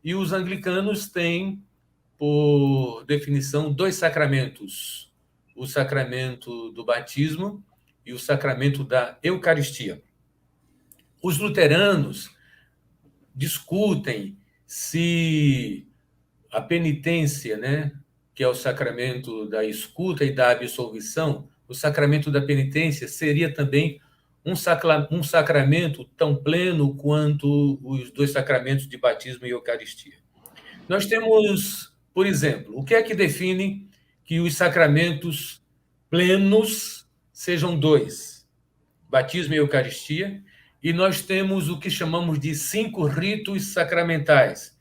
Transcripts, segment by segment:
E os anglicanos têm, por definição, dois sacramentos: o sacramento do batismo e o sacramento da Eucaristia. Os luteranos discutem se a penitência, né, que é o sacramento da escuta e da absolvição, o sacramento da penitência seria também um sacramento tão pleno quanto os dois sacramentos de batismo e Eucaristia. Nós temos, por exemplo, o que é que define que os sacramentos plenos sejam dois, batismo e Eucaristia, e nós temos o que chamamos de 5 ritos sacramentais,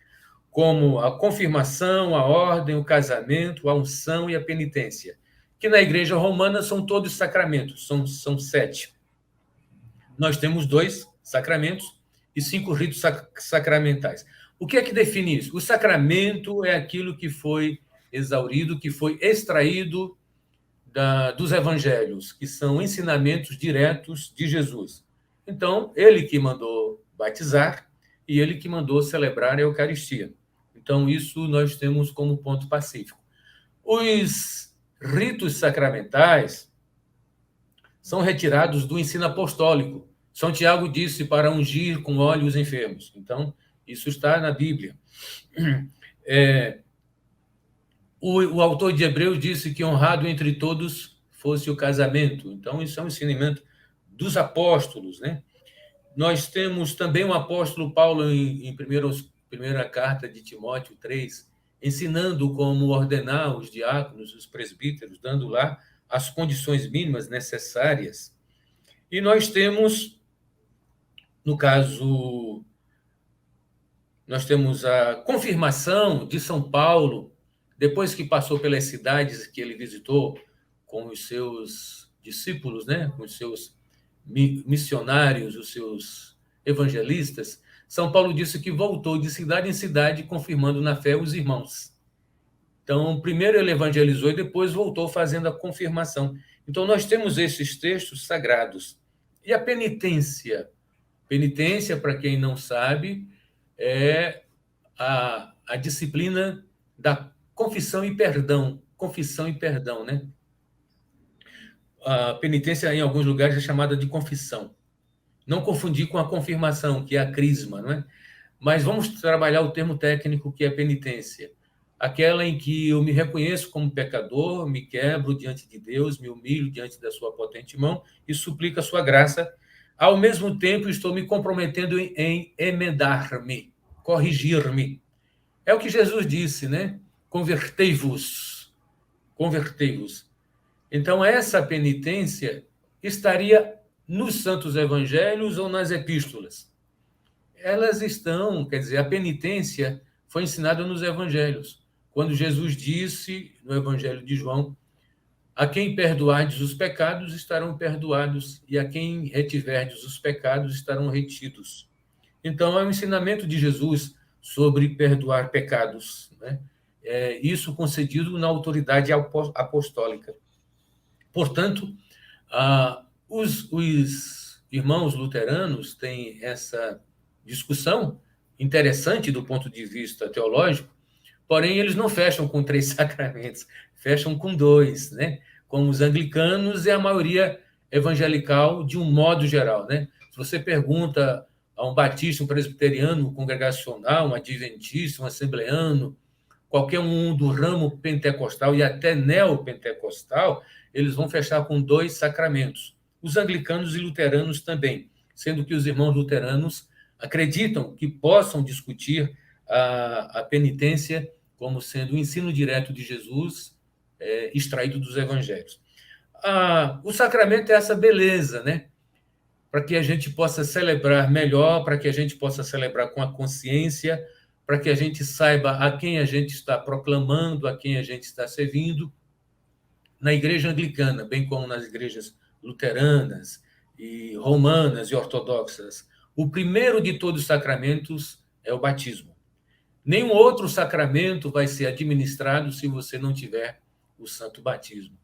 como a confirmação, a ordem, o casamento, a unção e a penitência, que na Igreja Romana são todos sacramentos, são 7. Nós temos 2 sacramentos e 5 ritos sacramentais. O que é que define isso? O sacramento é aquilo que foi exaurido, que foi extraído dos evangelhos, que são ensinamentos diretos de Jesus. Então, ele que mandou batizar e ele que mandou celebrar a Eucaristia. Então, isso nós temos como ponto pacífico. Os ritos sacramentais são retirados do ensino apostólico. São Tiago disse para ungir com óleo os enfermos. Então, isso está na Bíblia. O autor de Hebreus disse que honrado entre todos fosse o casamento. Então, isso é um ensinamento dos apóstolos, né? Nós temos também o apóstolo Paulo em primeira carta de Timóteo 3, ensinando como ordenar os diáconos, os presbíteros, dando lá as condições mínimas necessárias. E nós temos, no caso, nós temos a confirmação de São Paulo, depois que passou pelas cidades que ele visitou com os seus discípulos, né, com os seus missionários, os seus evangelistas, São Paulo disse que voltou de cidade em cidade confirmando na fé os irmãos. Então, primeiro ele evangelizou e depois voltou fazendo a confirmação. Então, nós temos esses textos sagrados. E a penitência? Penitência, para quem não sabe, é a disciplina da confissão e perdão. Confissão e perdão, né? A penitência, em alguns lugares, é chamada de confissão. Não confundir com a confirmação, que é a crisma, não é? Mas vamos trabalhar o termo técnico que é penitência. Aquela em que eu me reconheço como pecador, me quebro diante de Deus, me humilho diante da sua potente mão e suplico a sua graça. Ao mesmo tempo, estou me comprometendo em emendar-me, corrigir-me. É o que Jesus disse, né? Convertei-vos. Convertei-vos. Então, essa penitência estaria nos santos evangelhos ou nas epístolas? Elas estão, quer dizer, a penitência foi ensinada nos evangelhos. Quando Jesus disse, no evangelho de João, a quem perdoardes os pecados, estarão perdoados, e a quem retiverdes os pecados, estarão retidos. Então, é um ensinamento de Jesus sobre perdoar pecados, né? Isso concedido na autoridade apostólica. Portanto, os irmãos luteranos têm essa discussão interessante do ponto de vista teológico, porém, eles não fecham com 3 sacramentos, fecham com 2, né? Como os anglicanos e a maioria evangelical, de um modo geral, né? Se você pergunta a um batista, um presbiteriano, um congregacional, um adventista, um assembleano, qualquer um do ramo pentecostal e até neopentecostal, eles vão fechar com 2 sacramentos. Os anglicanos e luteranos também, sendo que os irmãos luteranos acreditam que possam discutir a penitência como sendo o ensino direto de Jesus, extraído dos evangelhos. O sacramento é essa beleza, né? Para que a gente possa celebrar melhor, para que a gente possa celebrar com a consciência, para que a gente saiba a quem a gente está proclamando, a quem a gente está servindo. Na igreja anglicana, bem como nas igrejas luteranas e romanas e ortodoxas, o primeiro de todos os sacramentos é o batismo. Nenhum outro sacramento vai ser administrado se você não tiver o santo batismo.